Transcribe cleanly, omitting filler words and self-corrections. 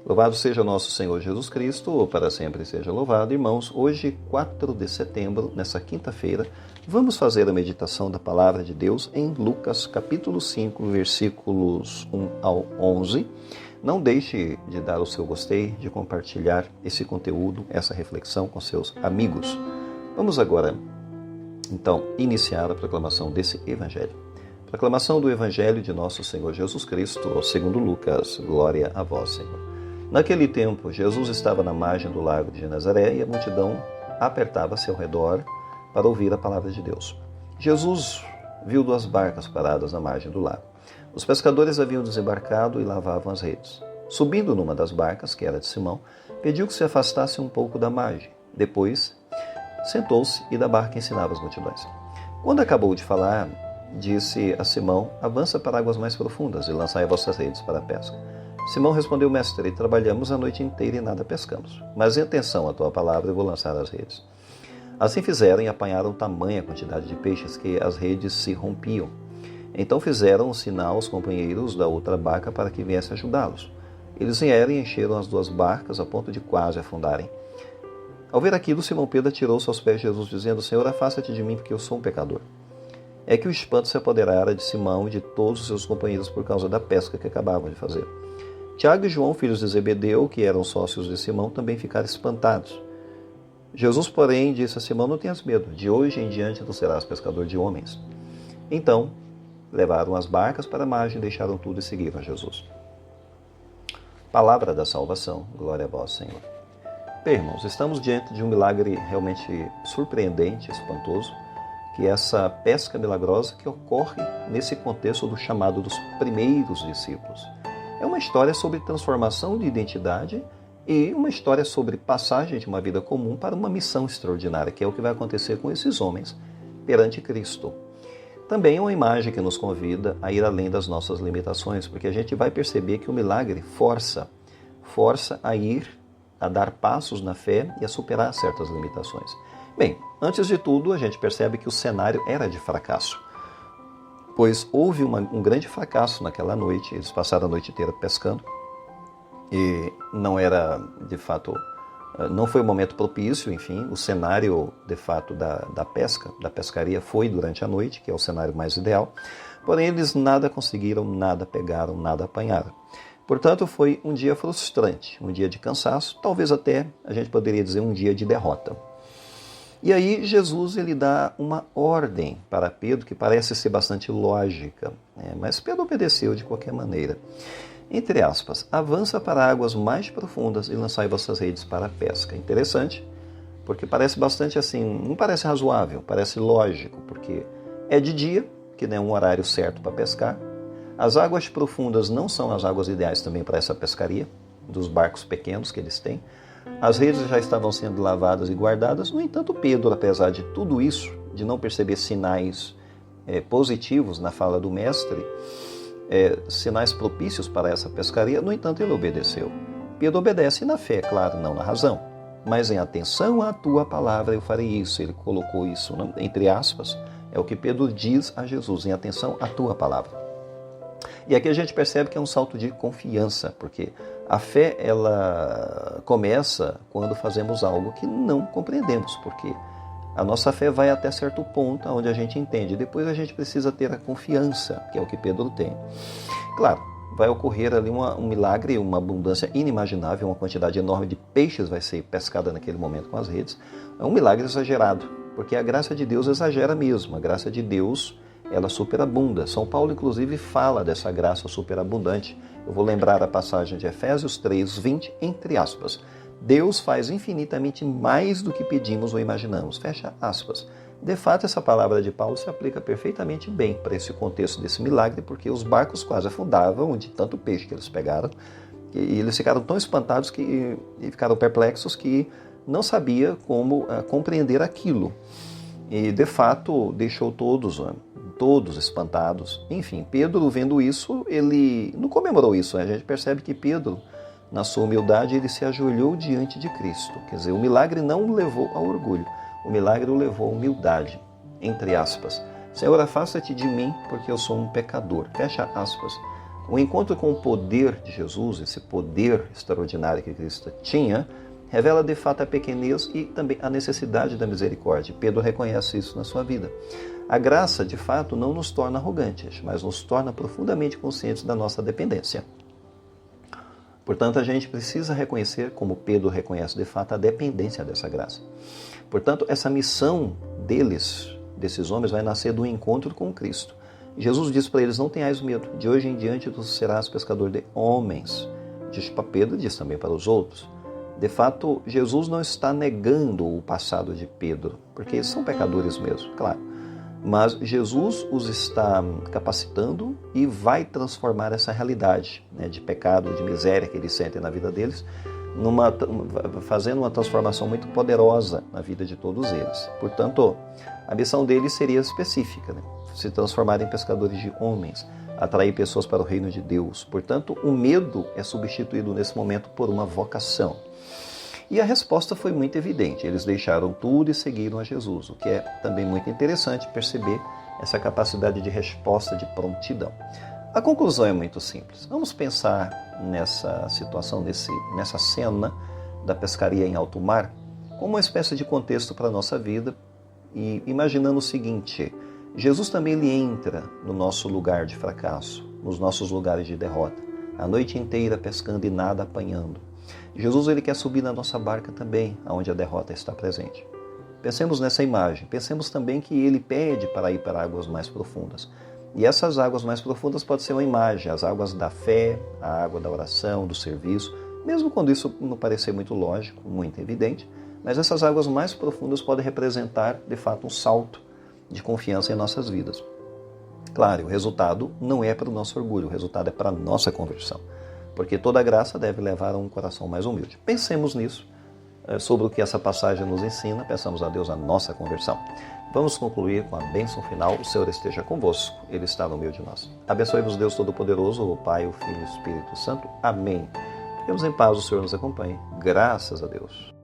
Louvado seja nosso Senhor Jesus Cristo, para sempre seja louvado. Irmãos, hoje, 4 de setembro, nessa quinta-feira, vamos fazer a meditação da Palavra de Deus em Lucas, capítulo 5, versículos 1 ao 11. Não deixe de dar o seu gostei, de compartilhar esse conteúdo, essa reflexão com seus amigos. Vamos agora, então, iniciar a proclamação desse Evangelho. Proclamação do Evangelho de nosso Senhor Jesus Cristo, segundo Lucas. Glória a vós, Senhor. Naquele tempo, Jesus estava na margem do lago de Nazaré e a multidão apertava-se ao redor para ouvir a palavra de Deus. Jesus viu 2 barcas paradas na margem do lago. Os pescadores haviam desembarcado e lavavam as redes. Subindo numa das barcas, que era de Simão, pediu que se afastasse um pouco da margem. Depois, sentou-se e da barca ensinava as multidões. Quando acabou de falar, disse a Simão: avança para águas mais profundas e lançai vossas redes para a pesca. Simão respondeu: mestre, trabalhamos a noite inteira e nada pescamos. Mas em atenção à tua palavra eu vou lançar as redes. Assim fizeram e apanharam tamanha quantidade de peixes que as redes se rompiam. Então fizeram um sinal aos companheiros da outra barca para que viessem ajudá-los. Eles vieram e encheram as 2 barcas a ponto de quase afundarem. Ao ver aquilo, Simão Pedro atirou-se aos pés de Jesus, dizendo: Senhor, afasta-te de mim, porque eu sou um pecador. É que o espanto se apoderara de Simão e de todos os seus companheiros por causa da pesca que acabavam de fazer. Tiago e João, filhos de Zebedeu, que eram sócios de Simão, também ficaram espantados. Jesus, porém, disse a Simão: não tenhas medo, de hoje em diante tu serás pescador de homens. Então, levaram as barcas para a margem, deixaram tudo e seguiram a Jesus. Palavra da salvação, glória a vós, Senhor. Bem, irmãos, estamos diante de um milagre realmente surpreendente, espantoso, que é essa pesca milagrosa que ocorre nesse contexto do chamado dos primeiros discípulos. É uma história sobre transformação de identidade e uma história sobre passagem de uma vida comum para uma missão extraordinária, que é o que vai acontecer com esses homens perante Cristo. Também é uma imagem que nos convida a ir além das nossas limitações, porque a gente vai perceber que o milagre força a ir, a dar passos na fé e a superar certas limitações. Bem, antes de tudo, a gente percebe que o cenário era de fracasso, pois houve um grande fracasso naquela noite. Eles passaram a noite inteira pescando e não era, de fato, não foi o momento propício, enfim, o cenário, de fato, da pesca, da pescaria foi durante a noite, que é o cenário mais ideal, porém eles nada conseguiram, nada pegaram, nada apanharam. Portanto, foi um dia frustrante, um dia de cansaço, talvez até, a gente poderia dizer, um dia de derrota. E aí Jesus ele dá uma ordem para Pedro que parece ser bastante lógica, mas Pedro obedeceu de qualquer maneira. Entre aspas, avança para águas mais profundas e lançai vossas redes para a pesca. Interessante, porque parece bastante assim, não parece razoável, parece lógico, porque é de dia, que não é um horário certo para pescar. As águas profundas não são as águas ideais também para essa pescaria, dos barcos pequenos que eles têm. As redes já estavam sendo lavadas e guardadas. No entanto, Pedro, apesar de tudo isso, de não perceber sinais positivos na fala do mestre, sinais propícios para essa pescaria, no entanto, ele obedeceu. Pedro obedece na fé, claro, não na razão. Mas em atenção à tua palavra eu farei isso. Ele colocou isso entre aspas. É o que Pedro diz a Jesus, em atenção à tua palavra. E aqui a gente percebe que é um salto de confiança, porque a fé ela começa quando fazemos algo que não compreendemos, porque a nossa fé vai até certo ponto onde a gente entende. Depois a gente precisa ter a confiança, que é o que Pedro tem. Claro, vai ocorrer ali um milagre, uma abundância inimaginável, uma quantidade enorme de peixes vai ser pescada naquele momento com as redes. É um milagre exagerado, porque a graça de Deus exagera mesmo. A graça de Deus ela superabunda. São Paulo, inclusive, fala dessa graça superabundante. Eu vou lembrar a passagem de Efésios 3:20, entre aspas. Deus faz infinitamente mais do que pedimos ou imaginamos. Fecha aspas. De fato, essa palavra de Paulo se aplica perfeitamente bem para esse contexto desse milagre, porque os barcos quase afundavam de tanto peixe que eles pegaram. E eles ficaram tão espantados e ficaram perplexos que não sabia como compreender aquilo. E, de fato, deixou todos espantados. Enfim, Pedro, vendo isso, ele não comemorou isso. A gente percebe que Pedro, na sua humildade, ele se ajoelhou diante de Cristo. Quer dizer, o milagre não o levou ao orgulho, o milagre o levou à humildade, entre aspas. Senhor, afasta-te de mim, porque eu sou um pecador. Fecha aspas. O encontro com o poder de Jesus, esse poder extraordinário que Cristo tinha, revela de fato a pequenez e também a necessidade da misericórdia. Pedro reconhece isso na sua vida. A graça, de fato, não nos torna arrogantes, mas nos torna profundamente conscientes da nossa dependência. Portanto, a gente precisa reconhecer, como Pedro reconhece de fato, a dependência dessa graça. Portanto, essa missão desses homens, vai nascer do encontro com Cristo. Jesus diz para eles: não tenhais medo, de hoje em diante tu serás pescador de homens. Diz para Pedro, diz também para os outros. De fato, Jesus não está negando o passado de Pedro, porque eles são pecadores mesmo, claro. Mas Jesus os está capacitando e vai transformar essa realidade, né, de pecado, de miséria que eles sentem na vida deles, fazendo uma transformação muito poderosa na vida de todos eles. Portanto, a missão deles seria específica, né? Se transformar em pescadores de homens, atrair pessoas para o reino de Deus. Portanto, o medo é substituído nesse momento por uma vocação. E a resposta foi muito evidente. Eles deixaram tudo e seguiram a Jesus, o que é também muito interessante perceber essa capacidade de resposta, de prontidão. A conclusão é muito simples. Vamos pensar nessa situação, nessa cena da pescaria em alto mar, como uma espécie de contexto para a nossa vida, e imaginando o seguinte: Jesus também ele entra no nosso lugar de fracasso, nos nossos lugares de derrota, a noite inteira pescando e nada apanhando. Jesus ele quer subir na nossa barca também, onde a derrota está presente. Pensemos nessa imagem. Pensemos também que ele pede para ir para águas mais profundas. E essas águas mais profundas podem ser uma imagem, as águas da fé, a água da oração, do serviço, mesmo quando isso não parecer muito lógico, muito evidente, mas essas águas mais profundas podem representar, de fato, um salto de confiança em nossas vidas. Claro, o resultado não é para o nosso orgulho, o resultado é para a nossa conversão. Porque toda graça deve levar a um coração mais humilde. Pensemos nisso, sobre o que essa passagem nos ensina, peçamos a Deus a nossa conversão. Vamos concluir com a bênção final: o Senhor esteja convosco, Ele está no meio de nós. Abençoe-vos Deus Todo-Poderoso, o Pai, o Filho e o Espírito Santo. Amém. Fiquemos em paz, o Senhor nos acompanhe. Graças a Deus.